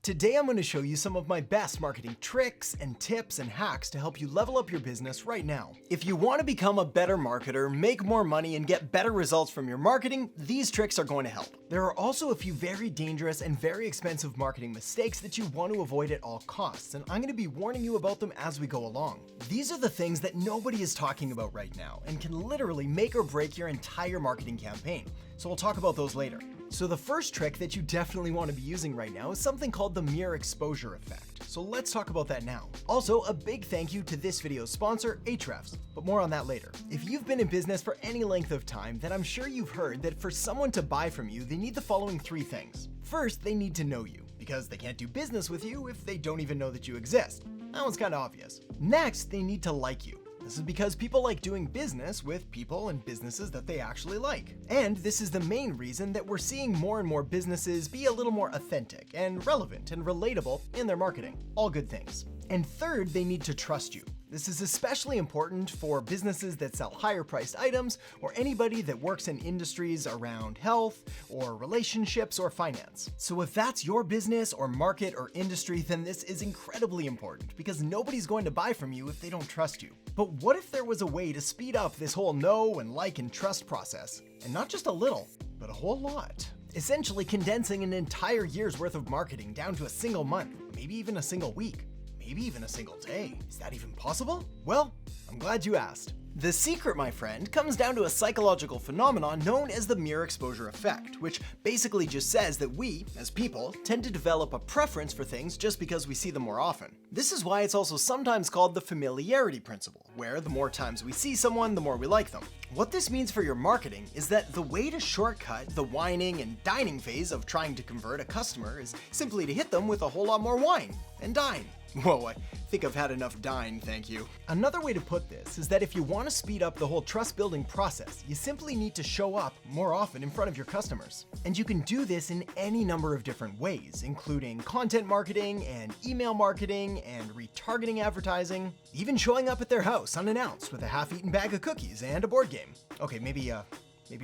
Today I'm going to show you some of my best marketing tricks and tips and hacks to help you level up your business right now. If you want to become a better marketer, make more money, and get better results from your marketing, these tricks are going to help. There are also a few very dangerous and very expensive marketing mistakes that you want to avoid at all costs, and I'm going to be warning you about them as we go along. These are the things that nobody is talking about right now and can literally make or break your entire marketing campaign. So we'll talk about those later. So the first trick that you definitely want to be using right now is something called the mere exposure effect. So let's talk about that now. Also, a big thank you to this video's sponsor, Ahrefs, but more on that later. If you've been in business for any length of time, then I'm sure you've heard that for someone to buy from you, they need the following three things. First, they need to know you, because they can't do business with you if they don't even know that you exist. That one's kind of obvious. Next, they need to like you. This is because people like doing business with people and businesses that they actually like. And this is the main reason that we're seeing more and more businesses be a little more authentic and relevant and relatable in their marketing. All good things. And third, they need to trust you. This is especially important for businesses that sell higher priced items or anybody that works in industries around health or relationships or finance. So if that's your business or market or industry, then this is incredibly important because nobody's going to buy from you if they don't trust you. But what if there was a way to speed up this whole know and like and trust process? And not just a little, but a whole lot. Essentially condensing an entire year's worth of marketing down to a single month, maybe even a single week. Maybe even a single day. Is that even possible? Well, I'm glad you asked. The secret, my friend, comes down to a psychological phenomenon known as the mere exposure effect, which basically just says that we, as people, tend to develop a preference for things just because we see them more often. This is why it's also sometimes called the familiarity principle, where the more times we see someone, the more we like them. What this means for your marketing is that the way to shortcut the whining and dining phase of trying to convert a customer is simply to hit them with a whole lot more wine and dine. Whoa, I think I've had enough dine, thank you. Another way to put this is that if you want to speed up the whole trust building process, you simply need to show up more often in front of your customers. And you can do this in any number of different ways, including content marketing and email marketing and retargeting advertising, even showing up at their house unannounced with a half-eaten bag of cookies and a board game. Okay, maybe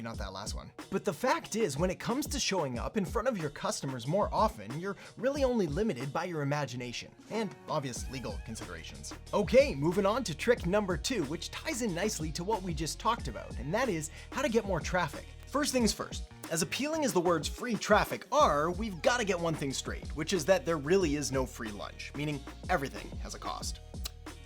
not that last one. But the fact is, when it comes to showing up in front of your customers more often, you're really only limited by your imagination and obvious legal considerations. Okay, moving on to trick number 2, which ties in nicely to what we just talked about, and that is how to get more traffic. First things first, as appealing as the words free traffic are, we've got to get one thing straight, which is that there really is no free lunch, meaning everything has a cost.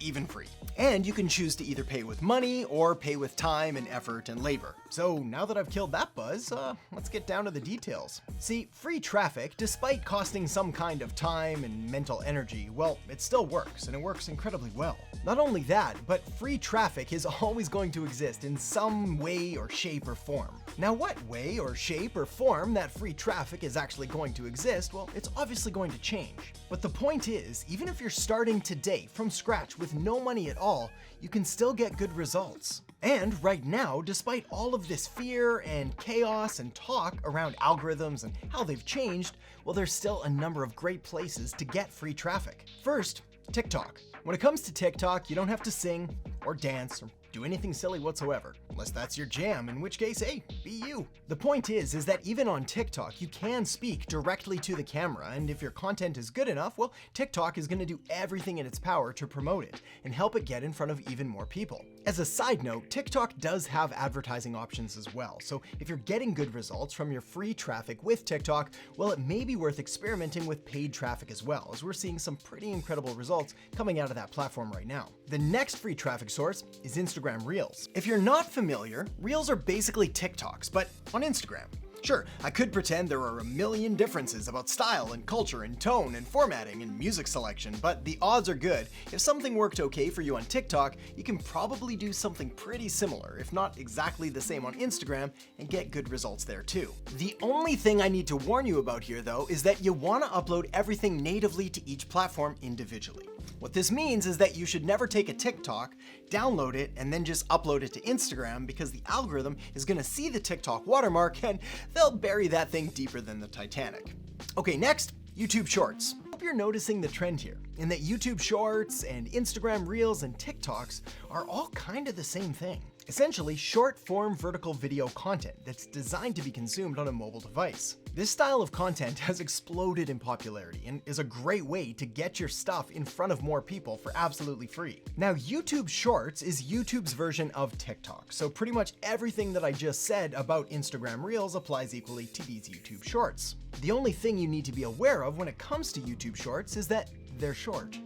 Even free. And you can choose to either pay with money or pay with time and effort and labor. So now that I've killed that buzz, let's get down to the details. See, free traffic, despite costing some kind of time and mental energy, well, it still works, and it works incredibly well. Not only that, but free traffic is always going to exist in some way or shape or form. Now, what way or shape or form that free traffic is actually going to exist, well, it's obviously going to change. But the point is, even if you're starting today from scratch with no money at all, you can still get good results. And right now, despite all of this fear and chaos and talk around algorithms and how they've changed, well, there's still a number of great places to get free traffic. First, TikTok. When it comes to TikTok, you don't have to sing or dance or do anything silly whatsoever, unless that's your jam, in which case, hey, be you. The point is that even on TikTok, you can speak directly to the camera, and if your content is good enough, well, TikTok is gonna do everything in its power to promote it and help it get in front of even more people. As a side note, TikTok does have advertising options as well, so if you're getting good results from your free traffic with TikTok, well, it may be worth experimenting with paid traffic as well, as we're seeing some pretty incredible results coming out of that platform right now. The next free traffic source is Instagram Reels. If you're not familiar, Reels are basically TikToks, but on Instagram. Sure, I could pretend there are a million differences about style and culture and tone and formatting and music selection, but the odds are good. If something worked okay for you on TikTok, you can probably do something pretty similar, if not exactly the same on Instagram, and get good results there too. The only thing I need to warn you about here though is that you want to upload everything natively to each platform individually. What this means is that you should never take a TikTok, download it, and then just upload it to Instagram because the algorithm is gonna see the TikTok watermark and they'll bury that thing deeper than the Titanic. Okay, next, YouTube Shorts. I hope you're noticing the trend here, in that YouTube Shorts and Instagram Reels and TikToks are all kind of the same thing. Essentially, short-form vertical video content that's designed to be consumed on a mobile device. This style of content has exploded in popularity and is a great way to get your stuff in front of more people for absolutely free. Now, YouTube Shorts is YouTube's version of TikTok, so pretty much everything that I just said about Instagram Reels applies equally to these YouTube Shorts. The only thing you need to be aware of when it comes to YouTube Shorts is that they're short.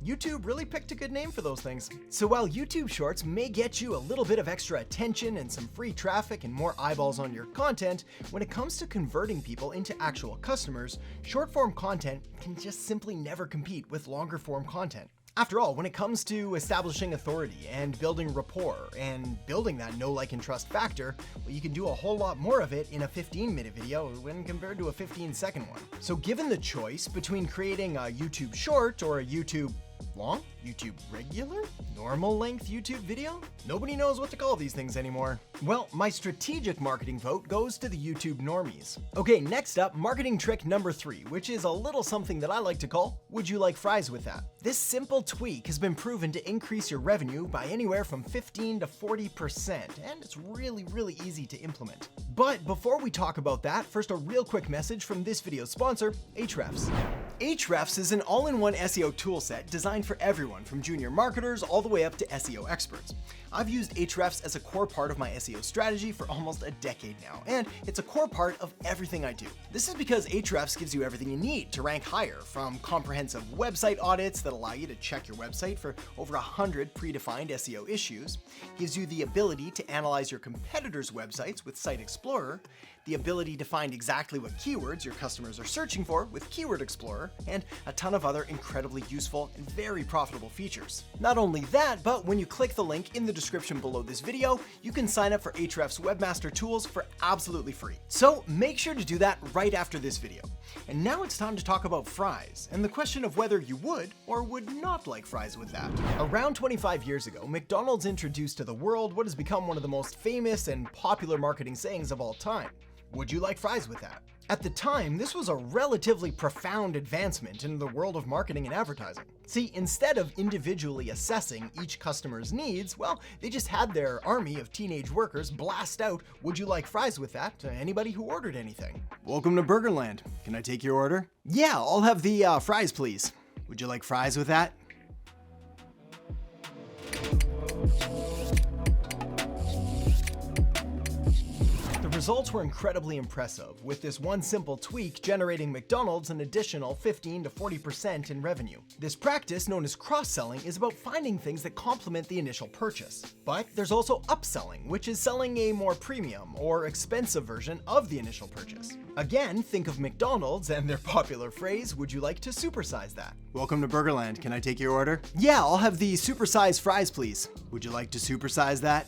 YouTube really picked a good name for those things. So while YouTube Shorts may get you a little bit of extra attention and some free traffic and more eyeballs on your content, when it comes to converting people into actual customers, short-form content can just simply never compete with longer-form content. After all, when it comes to establishing authority and building rapport and building that know, like, and trust factor, well, you can do a whole lot more of it in a 15-minute video when compared to a 15-second one. So given the choice between creating a YouTube Short or a YouTube long? YouTube regular? Normal length YouTube video? Nobody knows what to call these things anymore. Well, my strategic marketing vote goes to the YouTube normies. Okay, next up, marketing trick number 3, which is a little something that I like to call, would you like fries with that? This simple tweak has been proven to increase your revenue by anywhere from 15 to 40%, and it's really easy to implement. But before we talk about that, first a real quick message from this video's sponsor, Ahrefs. Ahrefs is an all-in-one SEO toolset designed for everyone from junior marketers all the way up to SEO experts. I've used Ahrefs as a core part of my SEO strategy for almost a decade now, and it's a core part of everything I do. This is because Ahrefs gives you everything you need to rank higher, from comprehensive website audits that allow you to check your website for over 100 predefined SEO issues, gives you the ability to analyze your competitors' websites with Site Explorer, the ability to find exactly what keywords your customers are searching for with Keyword Explorer, and a ton of other incredibly useful and very profitable features. Not only that, but when you click the link in the description below this video, you can sign up for Ahrefs Webmaster Tools for absolutely free. So make sure to do that right after this video. And now it's time to talk about fries, and the question of whether you would or would not like fries with that. Around 25 years ago, McDonald's introduced to the world what has become one of the most famous and popular marketing sayings of all time. Would you like fries with that? At the time, this was a relatively profound advancement in the world of marketing and advertising. See, instead of individually assessing each customer's needs, well, they just had their army of teenage workers blast out, "Would you like fries with that?" to anybody who ordered anything. Welcome to Burgerland. Can I take your order? Yeah, I'll have the fries, please. Would you like fries with that? The results were incredibly impressive, with this one simple tweak generating McDonald's an additional 15 to 40% in revenue. This practice, known as cross-selling, is about finding things that complement the initial purchase. But there's also upselling, which is selling a more premium or expensive version of the initial purchase. Again, think of McDonald's and their popular phrase, "Would you like to supersize that?" Welcome to Burgerland. Can I take your order? Yeah, I'll have the supersized fries, please. Would you like to supersize that?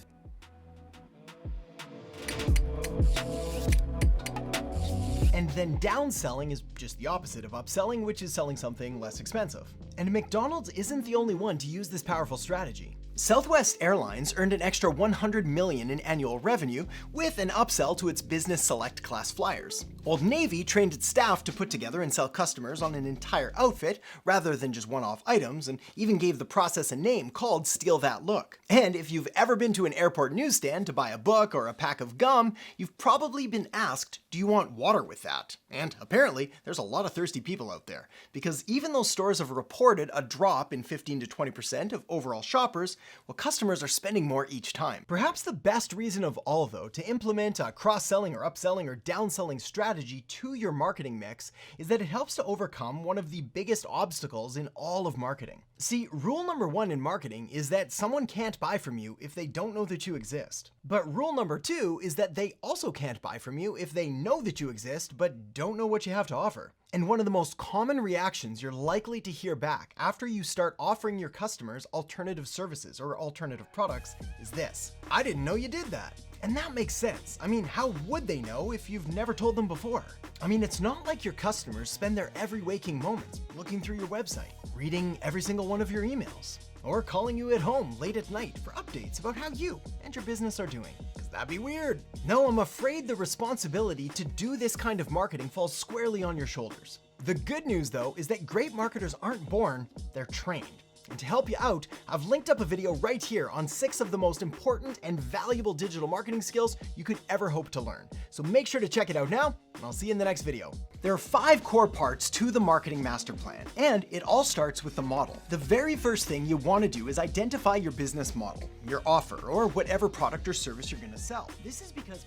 And then downselling is just the opposite of upselling, which is selling something less expensive. And McDonald's isn't the only one to use this powerful strategy. Southwest Airlines earned an extra $100 million in annual revenue with an upsell to its Business Select class flyers. Old Navy trained its staff to put together and sell customers on an entire outfit rather than just one-off items, and even gave the process a name called Steal That Look. And if you've ever been to an airport newsstand to buy a book or a pack of gum, you've probably been asked, "Do you want water with that?" And apparently, there's a lot of thirsty people out there, because even though stores have reported a drop in 15 to 20% of overall shoppers, well, customers are spending more each time. Perhaps the best reason of all, though, to implement a cross-selling or upselling or downselling strategy to your marketing mix is that it helps to overcome one of the biggest obstacles in all of marketing. See, rule number 1 in marketing is that someone can't buy from you if they don't know that you exist. But rule number 2 is that they also can't buy from you if they know that you exist but don't know what you have to offer. And one of the most common reactions you're likely to hear back after you start offering your customers alternative services or alternative products is this: "I didn't know you did that." And that makes sense. I mean, how would they know if you've never told them before? I mean, it's not like your customers spend their every waking moments looking through your website, reading every single one of your emails, or calling you at home late at night for updates about how you and your business are doing, because that'd be weird. No, I'm afraid the responsibility to do this kind of marketing falls squarely on your shoulders. The good news, though, is that great marketers aren't born, they're trained. And to help you out, I've linked up a video right here on 6 of the most important and valuable digital marketing skills you could ever hope to learn. So make sure to check it out now, and I'll see you in the next video. There are 5 core parts to the marketing master plan, and it all starts with the model. The very first thing you want to do is identify your business model, your offer, or whatever product or service you're going to sell. This is because